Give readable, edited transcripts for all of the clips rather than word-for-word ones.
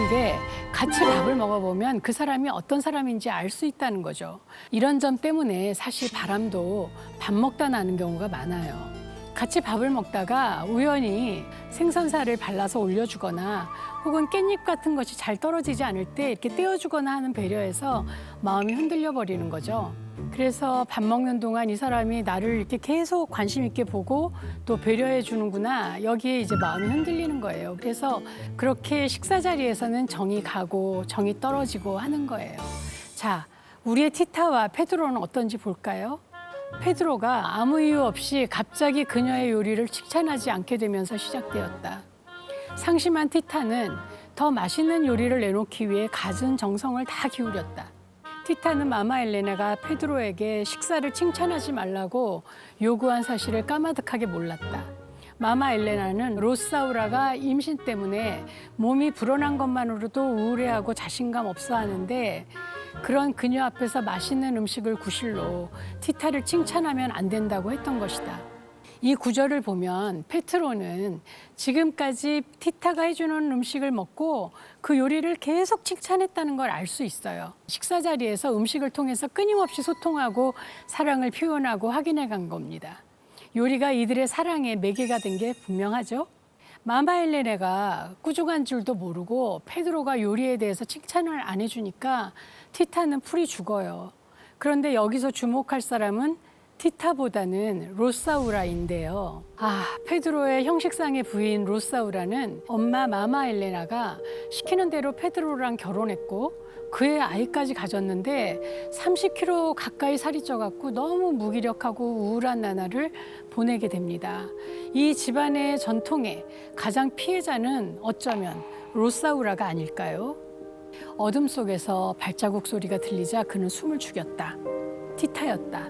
게 같이 밥을 먹어보면 그 사람이 어떤 사람인지 알 수 있다는 거죠. 이런 점 때문에 사실 바람도 밥 먹다 나는 경우가 많아요. 같이 밥을 먹다가 우연히 생선살을 발라서 올려주거나 혹은 깻잎 같은 것이 잘 떨어지지 않을 때 이렇게 떼어주거나 하는 배려에서 마음이 흔들려 버리는 거죠. 그래서 밥 먹는 동안 이 사람이 나를 이렇게 계속 관심 있게 보고 또 배려해 주는구나. 여기에 이제 마음이 흔들리는 거예요. 그래서 그렇게 식사 자리에서는 정이 가고 정이 떨어지고 하는 거예요. 자, 우리의 티타와 페드로는 어떤지 볼까요? 페드로가 아무 이유 없이 갑자기 그녀의 요리를 칭찬하지 않게 되면서 시작되었다. 상심한 티타는 더 맛있는 요리를 내놓기 위해 갖은 정성을 다 기울였다. 티타는 마마 엘레나가 페드로에게 식사를 칭찬하지 말라고 요구한 사실을 까마득하게 몰랐다. 마마 엘레나는 로사우라가 임신 때문에 몸이 불어난 것만으로도 우울해하고 자신감 없어 하는데 그런 그녀 앞에서 맛있는 음식을 구실로 티타를 칭찬하면 안 된다고 했던 것이다. 이 구절을 보면 페트로는 지금까지 티타가 해주는 음식을 먹고 그 요리를 계속 칭찬했다는 걸 알 수 있어요. 식사 자리에서 음식을 통해서 끊임없이 소통하고 사랑을 표현하고 확인해 간 겁니다. 요리가 이들의 사랑의 매개가 된 게 분명하죠. 마마 엘레나가 꾸중한 줄도 모르고 페드로가 요리에 대해서 칭찬을 안 해주니까 티타는 풀이 죽어요. 그런데 여기서 주목할 사람은 티타보다는 로사우라인데요. 페드로의 형식상의 부인 로사우라는 엄마 마마 엘레나가 시키는 대로 페드로랑 결혼했고 그의 아이까지 가졌는데 30kg 가까이 살이 쪄갖고 너무 무기력하고 우울한 나날을 보내게 됩니다. 이 집안의 전통의 가장 피해자는 어쩌면 로사우라가 아닐까요? 어둠 속에서 발자국 소리가 들리자 그는 숨을 죽였다. 티타였다.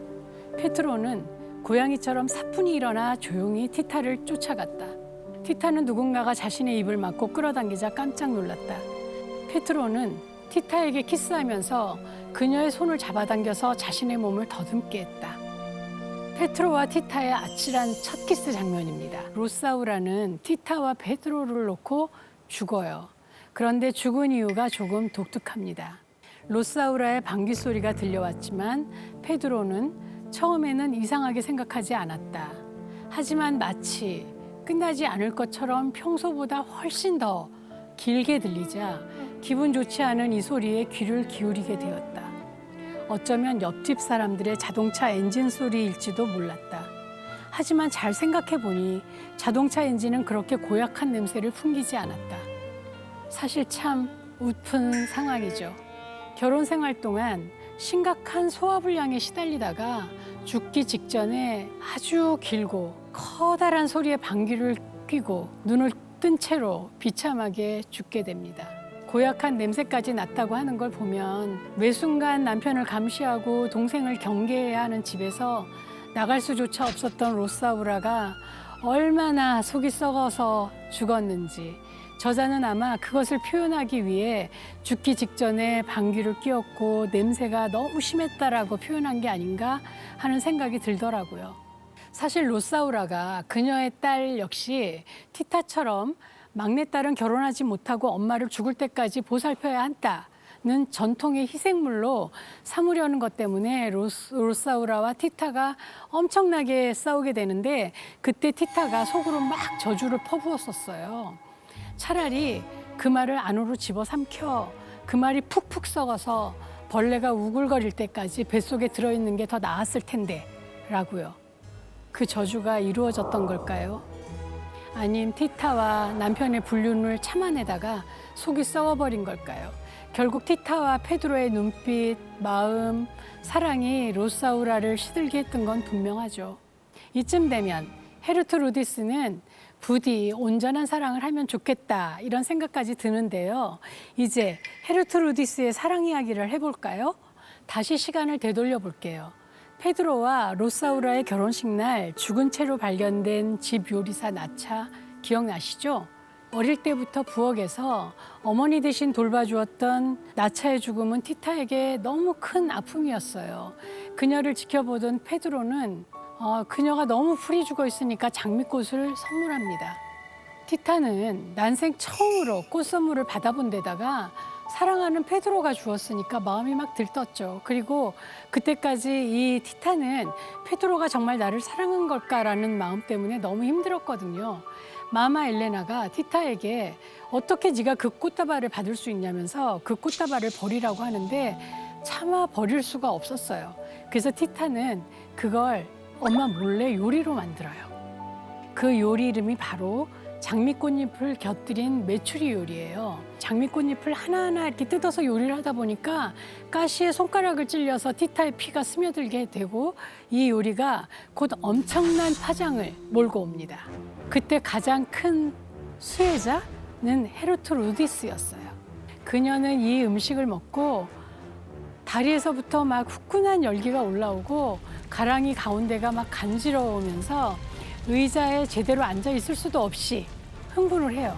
페트로는 고양이처럼 사뿐히 일어나 조용히 티타를 쫓아갔다. 티타는 누군가가 자신의 입을 막고 끌어당기자 깜짝 놀랐다. 페트로는 티타에게 키스하면서 그녀의 손을 잡아당겨서 자신의 몸을 더듬게 했다. 페트로와 티타의 아찔한 첫 키스 장면입니다. 로사우라는 티타와 페트로를 놓고 죽어요. 그런데 죽은 이유가 조금 독특합니다. 로사우라의 방귀 소리가 들려왔지만 페드로는 처음에는 이상하게 생각하지 않았다. 하지만 마치 끝나지 않을 것처럼 평소보다 훨씬 더 길게 들리자 기분 좋지 않은 이 소리에 귀를 기울이게 되었다. 어쩌면 옆집 사람들의 자동차 엔진 소리일지도 몰랐다. 하지만 잘 생각해보니 자동차 엔진은 그렇게 고약한 냄새를 풍기지 않았다. 사실 참 웃픈 상황이죠. 결혼 생활 동안 심각한 소화불량에 시달리다가 죽기 직전에 아주 길고 커다란 소리에 방귀를 뀌고 눈을 뜬 채로 비참하게 죽게 됩니다. 고약한 냄새까지 났다고 하는 걸 보면 매 순간 남편을 감시하고 동생을 경계해야 하는 집에서 나갈 수조차 없었던 로사우라가 얼마나 속이 썩어서 죽었는지 저자는 아마 그것을 표현하기 위해 죽기 직전에 방귀를 뀌었고 냄새가 너무 심했다라고 표현한 게 아닌가 하는 생각이 들더라고요. 사실 로사우라가 그녀의 딸 역시 티타처럼 막내딸은 결혼하지 못하고 엄마를 죽을 때까지 보살펴야 한다는 전통의 희생물로 삼으려는 것 때문에 로사우라와 티타가 엄청나게 싸우게 되는데 그때 티타가 속으로 막 저주를 퍼부었었어요. 차라리 그 말을 안으로 집어삼켜 그 말이 푹푹 썩어서 벌레가 우글거릴 때까지 뱃속에 들어있는 게 더 나았을 텐데 라고요. 그 저주가 이루어졌던 걸까요? 아님 티타와 남편의 불륜을 참아내다가 속이 썩어버린 걸까요? 결국 티타와 페드로의 눈빛, 마음, 사랑이 로사우라를 시들게 했던 건 분명하죠. 이쯤 되면 헤르트루디스는 부디 온전한 사랑을 하면 좋겠다 이런 생각까지 드는데요. 이제 헤르트루디스의 사랑 이야기를 해볼까요? 다시 시간을 되돌려 볼게요. 페드로와 로사우라의 결혼식 날 죽은 채로 발견된 집 요리사 나차 기억나시죠? 어릴 때부터 부엌에서 어머니 대신 돌봐주었던 나차의 죽음은 티타에게 너무 큰 아픔이었어요. 그녀를 지켜보던 페드로는 그녀가 너무 풀이 죽어 있으니까 장미꽃을 선물합니다. 티타는 난생 처음으로 꽃선물을 받아본 데다가 사랑하는 페드로가 주었으니까 마음이 막 들떴죠. 그리고 그때까지 이 티타는 페드로가 정말 나를 사랑한 걸까라는 마음 때문에 너무 힘들었거든요. 마마 엘레나가 티타에게 어떻게 네가 그 꽃다발을 받을 수 있냐면서 그 꽃다발을 버리라고 하는데 차마 버릴 수가 없었어요. 그래서 티타는 그걸 엄마 몰래 요리로 만들어요. 그 요리 이름이 바로 장미꽃잎을 곁들인 메추리 요리예요. 장미꽃잎을 하나하나 이렇게 뜯어서 요리를 하다 보니까 가시에 손가락을 찔려서 티타의 피가 스며들게 되고 이 요리가 곧 엄청난 파장을 몰고 옵니다. 그때 가장 큰 수혜자는 헤르트루디스였어요. 그녀는 이 음식을 먹고 다리에서부터 막 후끈한 열기가 올라오고 가랑이 가운데가 막 간지러우면서 의자에 제대로 앉아 있을 수도 없이 흥분을 해요.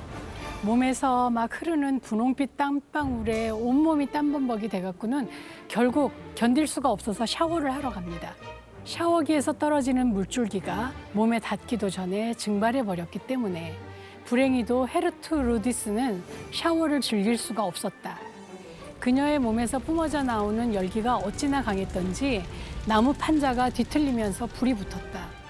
몸에서 막 흐르는 분홍빛 땀방울에 온몸이 땀범벅이 돼갖고는 결국 견딜 수가 없어서 샤워를 하러 갑니다. 샤워기에서 떨어지는 물줄기가 몸에 닿기도 전에 증발해 버렸기 때문에 불행히도 헤르트루디스는 샤워를 즐길 수가 없었다. 그녀의 몸에서 뿜어져 나오는 열기가 어찌나 강했던지 나무 판자가 뒤틀리면서 불이 붙었다.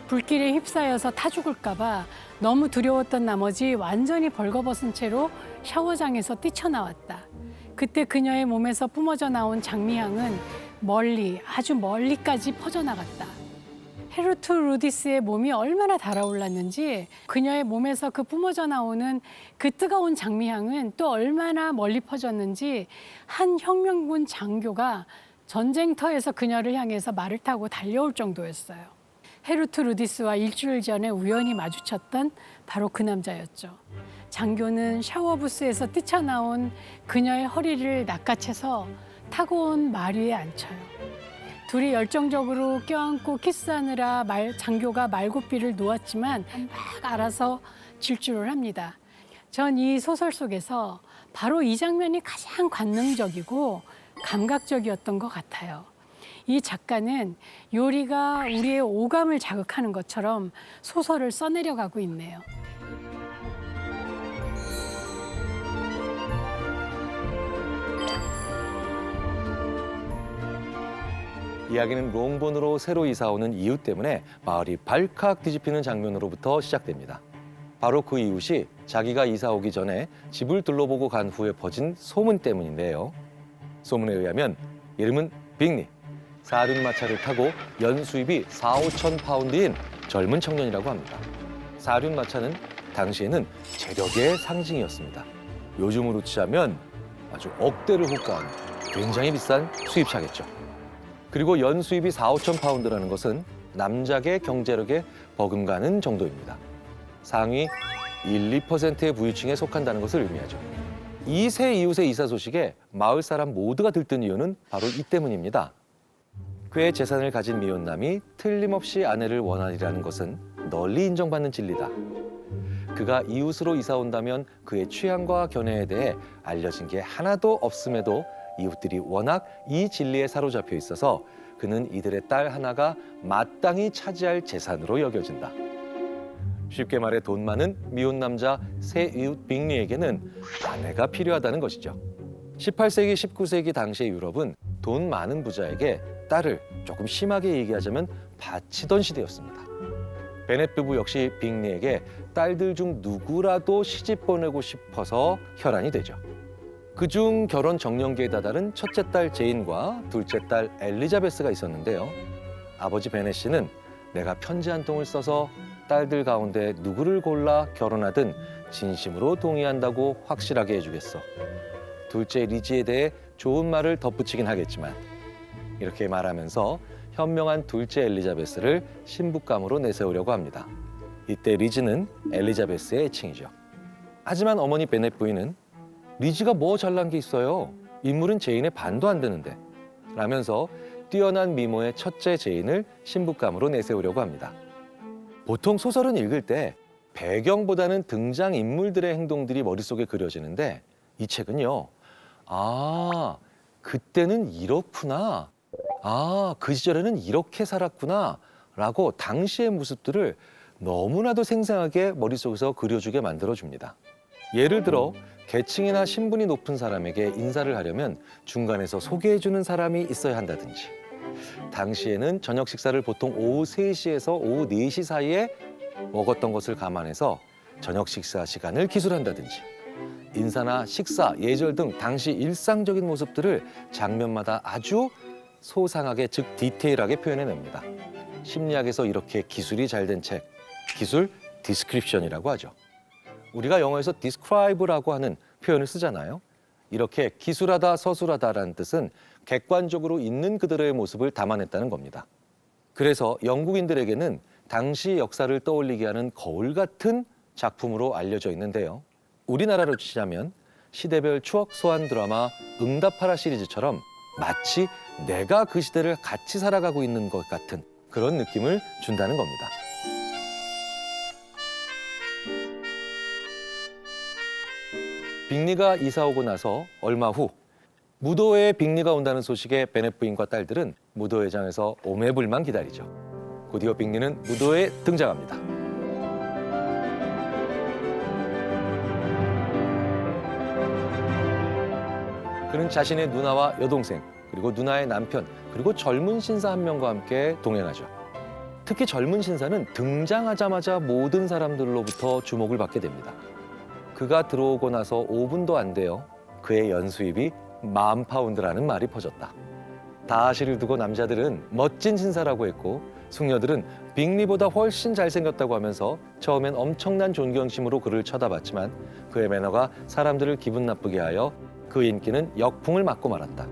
불길에 휩싸여서 타 죽을까 봐 너무 두려웠던 나머지 완전히 벌거벗은 채로 샤워장에서 뛰쳐나왔다. 그때 그녀의 몸에서 뿜어져 나온 장미향은 멀리, 아주 멀리까지 퍼져나갔다. 헤르트루디스의 몸이 얼마나 달아올랐는지 그녀의 몸에서 그 뿜어져 나오는 그 뜨거운 장미향은 또 얼마나 멀리 퍼졌는지 한 혁명군 장교가 전쟁터에서 그녀를 향해서 말을 타고 달려올 정도였어요. 헤르트루디스와 일주일 전에 우연히 마주쳤던 바로 그 남자였죠. 장교는 샤워부스에서 뛰쳐나온 그녀의 허리를 낚아채서 타고 온 말 위에 앉혀요. 둘이 열정적으로 껴안고 키스하느라 장교가 말고삐를 놓았지만 막 알아서 질주를 합니다. 전 이 소설 속에서 바로 이 장면이 가장 관능적이고 감각적이었던 것 같아요. 이 작가는 요리가 우리의 오감을 자극하는 것처럼 소설을 써내려가고 있네요. 이야기는 롱본으로 새로 이사오는 이웃 때문에 마을이 발칵 뒤집히는 장면으로부터 시작됩니다. 바로 그 이웃이 자기가 이사 오기 전에 집을 둘러보고 간 후에 퍼진 소문 때문인데요. 소문에 의하면 이름은 빅리, 사륜마차를 타고 연수입이 4, 5천 파운드인 젊은 청년이라고 합니다. 사륜마차는 당시에는 재력의 상징이었습니다. 요즘으로 치자면 아주 억대를 호가하는 굉장히 비싼 수입차겠죠. 그리고 연수입이 4, 5천 파운드라는 것은 남작의 경제력에 버금가는 정도입니다. 상위 1, 2%의 부유층에 속한다는 것을 의미하죠. 이 세 이웃의 이사 소식에 마을 사람 모두가 들뜬 이유는 바로 이 때문입니다. 꽤 재산을 가진 미혼남이 틀림없이 아내를 원하리라는 것은 널리 인정받는 진리다. 그가 이웃으로 이사 온다면 그의 취향과 견해에 대해 알려진 게 하나도 없음에도 이웃들이 워낙 이 진리에 사로잡혀 있어서 그는 이들의 딸 하나가 마땅히 차지할 재산으로 여겨진다. 쉽게 말해 돈 많은 미혼 남자 새 이웃 빅리에게는 아내가 필요하다는 것이죠. 18세기, 19세기 당시의 유럽은 돈 많은 부자에게 딸을 조금 심하게 얘기하자면 바치던 시대였습니다. 베넷 부부 역시 빅리에게 딸들 중 누구라도 시집 보내고 싶어서 혈안이 되죠. 그중 결혼 정년기에 다다른 첫째 딸 제인과 둘째 딸 엘리자베스가 있었는데요. 아버지 베넷 씨는 내가 편지 한 통을 써서 딸들 가운데 누구를 골라 결혼하든 진심으로 동의한다고 확실하게 해주겠어. 둘째 리지에 대해 좋은 말을 덧붙이긴 하겠지만 이렇게 말하면서 현명한 둘째 엘리자베스를 신부감으로 내세우려고 합니다. 이때 리지는 엘리자베스의 애칭이죠. 하지만 어머니 베넷 부인은 리지가 뭐 잘난 게 있어요. 인물은 제인의 반도 안 되는데 라면서 뛰어난 미모의 첫째 제인을 신부감으로 내세우려고 합니다. 보통 소설은 읽을 때 배경보다는 등장인물들의 행동들이 머릿속에 그려지는데 이 책은요. 아, 그때는 이렇구나. 아, 그 시절에는 이렇게 살았구나. 라고 당시의 모습들을 너무나도 생생하게 머릿속에서 그려주게 만들어줍니다. 예를 들어 계층이나 신분이 높은 사람에게 인사를 하려면 중간에서 소개해주는 사람이 있어야 한다든지, 당시에는 저녁 식사를 보통 오후 3시에서 오후 4시 사이에 먹었던 것을 감안해서 저녁 식사 시간을 기술한다든지, 인사나 식사, 예절 등 당시 일상적인 모습들을 장면마다 아주 소상하게, 즉 디테일하게 표현해냅니다. 심리학에서 이렇게 기술이 잘 된 책, 기술 디스크립션이라고 하죠. 우리가 영어에서 describe라고 하는 표현을 쓰잖아요. 이렇게 기술하다, 서술하다라는 뜻은 객관적으로 있는 그들의 모습을 담아냈다는 겁니다. 그래서 영국인들에게는 당시 역사를 떠올리게 하는 거울 같은 작품으로 알려져 있는데요. 우리나라로 치자면 시대별 추억 소환 드라마 응답하라 시리즈처럼 마치 내가 그 시대를 같이 살아가고 있는 것 같은 그런 느낌을 준다는 겁니다. 빅리가 이사 오고 나서 얼마 후 무도회에 빅리가 온다는 소식에 베넷 부인과 딸들은 무도회장에서 오매불만 기다리죠. 곧이어 빅리는 무도회에 등장합니다. 그는 자신의 누나와 여동생, 그리고 누나의 남편, 그리고 젊은 신사 한 명과 함께 동행하죠. 특히 젊은 신사는 등장하자마자 모든 사람들로부터 주목을 받게 됩니다. 그가 들어오고 나서 5분도 안 돼요. 그의 연수입이 10,000파운드라는 말이 퍼졌다. 다하시를 두고 남자들은 멋진 신사라고 했고, 숙녀들은 빅리보다 훨씬 잘생겼다고 하면서 처음엔 엄청난 존경심으로 그를 쳐다봤지만 그의 매너가 사람들을 기분 나쁘게 하여 그 인기는 역풍을 맞고 말았다.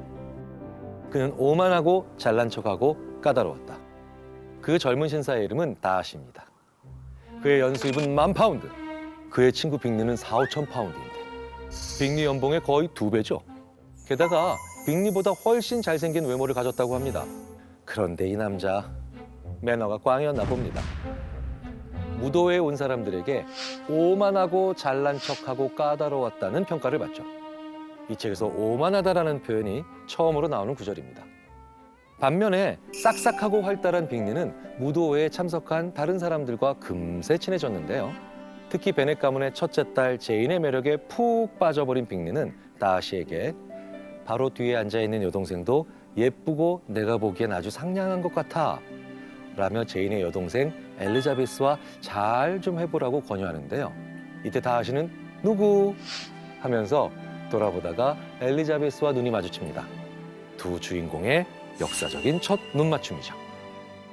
그는 오만하고 잘난 척하고 까다로웠다. 그 젊은 신사의 이름은 다하시입니다. 그의 연수입은 10,000파운드. 그의 친구 빅리는 4,5,000파운드인데 빅리 연봉의 거의 2배죠. 게다가 빅리보다 훨씬 잘생긴 외모를 가졌다고 합니다. 그런데 이 남자 매너가 꽝이었나 봅니다. 무도회에 온 사람들에게 오만하고 잘난 척하고 까다로웠다는 평가를 받죠. 이 책에서 오만하다라는 표현이 처음으로 나오는 구절입니다. 반면에 싹싹하고 활달한 빅리는 무도회에 참석한 다른 사람들과 금세 친해졌는데요. 특히 베넷 가문의 첫째 딸 제인의 매력에 푹 빠져버린 빅리는 다하시에게 바로 뒤에 앉아있는 여동생도 예쁘고 내가 보기엔 아주 상냥한 것 같아 라며 제인의 여동생 엘리자베스와 잘 좀 해보라고 권유하는데요. 이때 다하시는 누구? 하면서 돌아보다가 엘리자베스와 눈이 마주칩니다. 두 주인공의 역사적인 첫 눈맞춤이죠.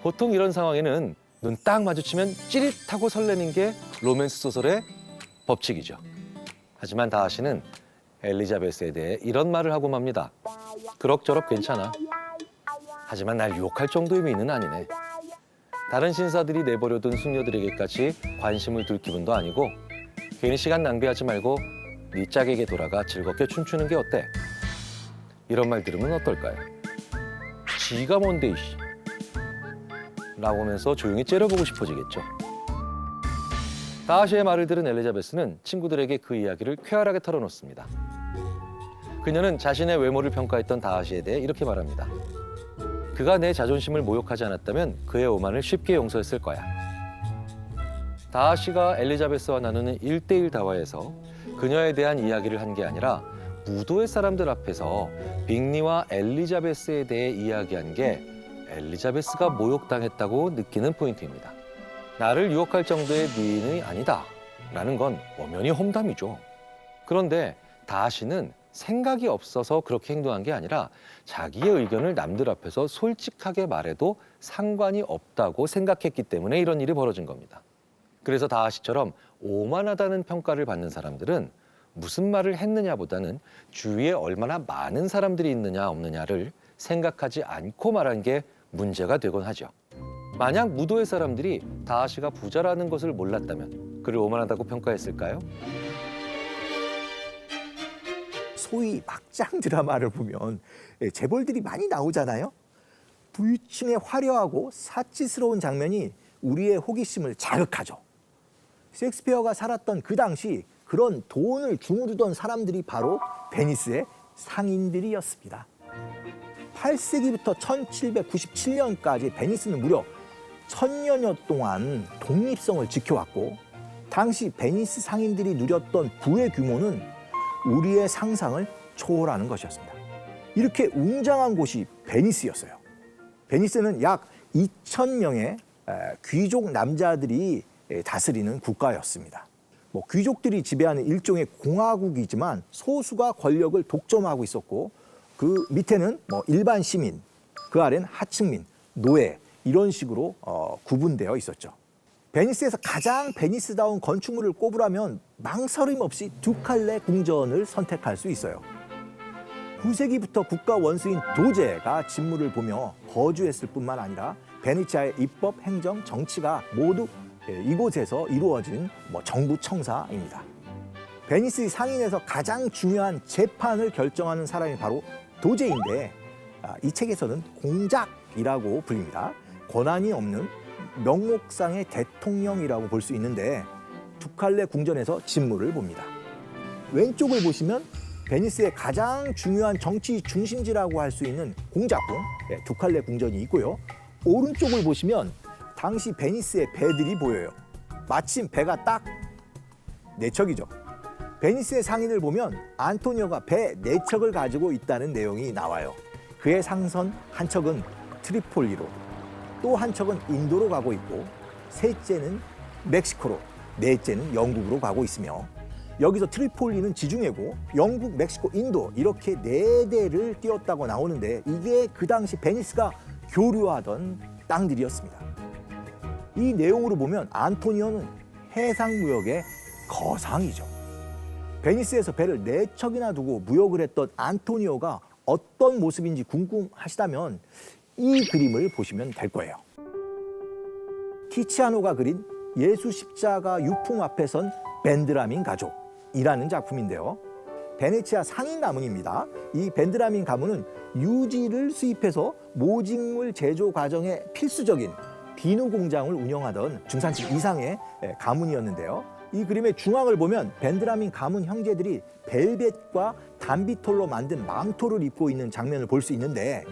보통 이런 상황에는 눈 딱 마주치면 찌릿하고 설레는 게 로맨스 소설의 법칙이죠. 하지만 다하시는 엘리자베스에 대해 이런 말을 하고 맙니다. 그럭저럭 괜찮아. 하지만 날 유혹할 정도의 미는 아니네. 다른 신사들이 내버려둔 숙녀들에게까지 관심을 둘 기분도 아니고 괜히 시간 낭비하지 말고 네 짝에게 돌아가 즐겁게 춤추는 게 어때? 이런 말 들으면 어떨까요? 지가 뭔데 이씨. 라고 하면서 조용히 째려보고 싶어지겠죠. 다하시의 말을 들은 엘리자베스는 친구들에게 그 이야기를 쾌활하게 털어놓습니다. 그녀는 자신의 외모를 평가했던 다하시에 대해 이렇게 말합니다. 그가 내 자존심을 모욕하지 않았다면 그의 오만을 쉽게 용서했을 거야. 다하시가 엘리자베스와 나누는 1대1 대화에서 그녀에 대한 이야기를 한 게 아니라 무도회 사람들 앞에서 빅리와 엘리자베스에 대해 이야기한 게 엘리자베스가 모욕당했다고 느끼는 포인트입니다. 나를 유혹할 정도의 미인이 아니다 라는 건 엄연히 험담이죠. 그런데 다하시는 생각이 없어서 그렇게 행동한 게 아니라 자기의 의견을 남들 앞에서 솔직하게 말해도 상관이 없다고 생각했기 때문에 이런 일이 벌어진 겁니다. 그래서 다하시처럼 오만하다는 평가를 받는 사람들은 무슨 말을 했느냐보다는 주위에 얼마나 많은 사람들이 있느냐 없느냐를 생각하지 않고 말한 게 문제가 되곤 하죠. 만약 무도회 사람들이 다하시가 부자라는 것을 몰랐다면 그를 오만하다고 평가했을까요? 소위 막장 드라마를 보면 재벌들이 많이 나오잖아요. 불친의 화려하고 사치스러운 장면이 우리의 호기심을 자극하죠. 셰익스피어가 살았던 그 당시 그런 돈을 주무르던 사람들이 바로 베니스의 상인들이었습니다. 8세기부터 1797년까지 베니스는 무려 천년여 동안 독립성을 지켜왔고 당시 베니스 상인들이 누렸던 부의 규모는 우리의 상상을 초월하는 것이었습니다. 이렇게 웅장한 곳이 베니스였어요. 베니스는 약 2,000명의 귀족 남자들이 다스리는 국가였습니다. 귀족들이 지배하는 일종의 공화국이지만 소수가 권력을 독점하고 있었고 그 밑에는 일반 시민, 그 아래는 하층민, 노예 이런 식으로 구분되어 있었죠. 베니스에서 가장 베니스다운 건축물을 꼽으라면 망설임 없이 두칼레 궁전을 선택할 수 있어요. 9세기부터 국가 원수인 도제가 진물을 보며 거주했을 뿐만 아니라 베네치아의 입법, 행정, 정치가 모두 이곳에서 이루어진 정부 청사입니다. 베니스 상인에서 가장 중요한 재판을 결정하는 사람이 바로 도제인데 이 책에서는 공작이라고 불립니다. 권한이 없는 명목상의 대통령이라고 볼 수 있는데 두칼레 궁전에서 진물을 봅니다. 왼쪽을 보시면 베니스의 가장 중요한 정치 중심지라고 할 수 있는 공작궁, 두칼레 궁전이 있고요. 오른쪽을 보시면 당시 베니스의 배들이 보여요. 마침 배가 딱 4척이죠. 베니스의 상인을 보면 안토니오가 배 4척을 가지고 있다는 내용이 나와요. 그의 상선 한 척은 트리폴리로, 또 한 척은 인도로 가고 있고 셋째는 멕시코로, 넷째는 영국으로 가고 있으며 여기서 트리폴리는 지중해고 영국, 멕시코, 인도 이렇게 4대를 띄웠다고 나오는데 이게 그 당시 베니스가 교류하던 땅들이었습니다. 이 내용으로 보면 안토니오는 해상무역의 거상이죠. 베니스에서 배를 4척이나 두고 무역을 했던 안토니오가 어떤 모습인지 궁금하시다면 이 그림을 보시면 될 거예요. 티치아노가 그린 예수 십자가 유품 앞에 선 벤드라민 가족이라는 작품인데요. 베네치아 상인 가문입니다. 이 벤드라민 가문은 유지를 수입해서 모직물 제조 과정에 필수적인 비누 공장을 운영하던 중산층 이상의 가문이었는데요. 이 그림의 중앙을 보면 벤드라민 가문 형제들이 벨벳과 단비톨로 만든 망토를 입고 있는 장면을 볼 수 있는데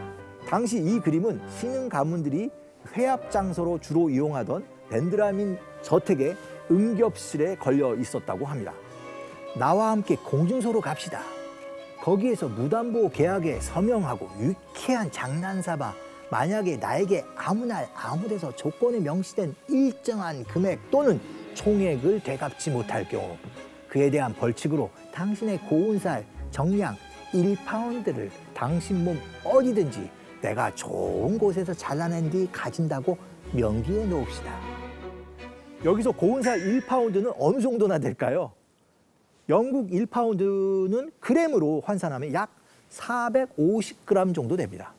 당시 이 그림은 신흥 가문들이 회합 장소로 주로 이용하던 벤드라민 저택의 응접실에 걸려 있었다고 합니다. 나와 함께 공증소로 갑시다. 거기에서 무담보 계약에 서명하고 유쾌한 장난삼아 만약에 나에게 아무 날 아무 데서 조건에 명시된 일정한 금액 또는 총액을 되갚지 못할 경우 그에 대한 벌칙으로 당신의 고운살 정량 1파운드를 당신 몸 어디든지 내가 좋은 곳에서 잘라낸 뒤 가진다고 명기해 놓읍시다. 여기서 고운살 1파운드는 어느 정도나 될까요? 영국 1파운드는 그램으로 환산하면 약 450g 정도 됩니다.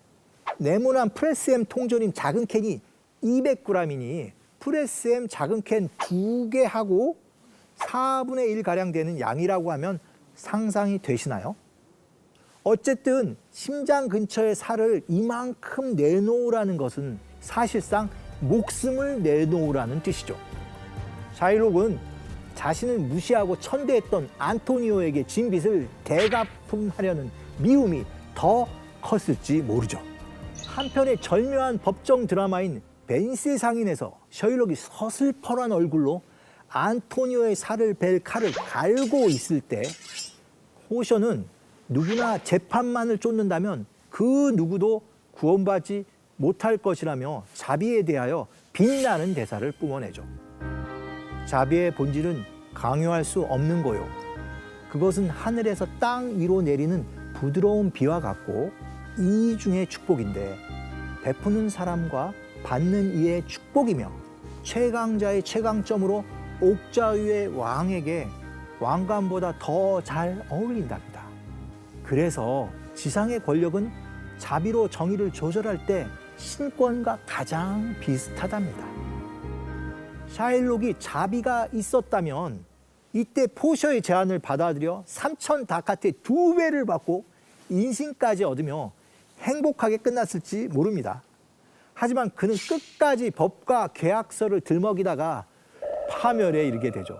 네모난 프레스엠 통조림 작은 캔이 200g이니 프레스엠 작은 캔 2개하고 4분의 1가량 되는 양이라고 하면 상상이 되시나요? 어쨌든 심장 근처의 살을 이만큼 내놓으라는 것은 사실상 목숨을 내놓으라는 뜻이죠. 샤일록은 자신을 무시하고 천대했던 안토니오에게 진 빚을 대갚음하려는 미움이 더 컸을지 모르죠. 한편의 절묘한 법정 드라마인 베니스의 상인에서 셔일록이 서슬퍼런 얼굴로 안토니오의 살을 벨 칼을 갈고 있을 때 호셔는 누구나 재판만을 쫓는다면 그 누구도 구원받지 못할 것이라며 자비에 대하여 빛나는 대사를 뿜어내죠. 자비의 본질은 강요할 수 없는 거요. 그것은 하늘에서 땅 위로 내리는 부드러운 비와 같고 이중의 축복인데 베푸는 사람과 받는 이의 축복이며 최강자의 최강점으로 옥좌 위의 왕에게 왕관보다 더 잘 어울린답니다. 그래서 지상의 권력은 자비로 정의를 조절할 때 신권과 가장 비슷하답니다. 샤일록이 자비가 있었다면 이때 포셔의 제안을 받아들여 3,000 다카트의 2배를 받고 인신까지 얻으며 행복하게 끝났을지 모릅니다. 하지만 그는 끝까지 법과 계약서를 들먹이다가 파멸에 이르게 되죠.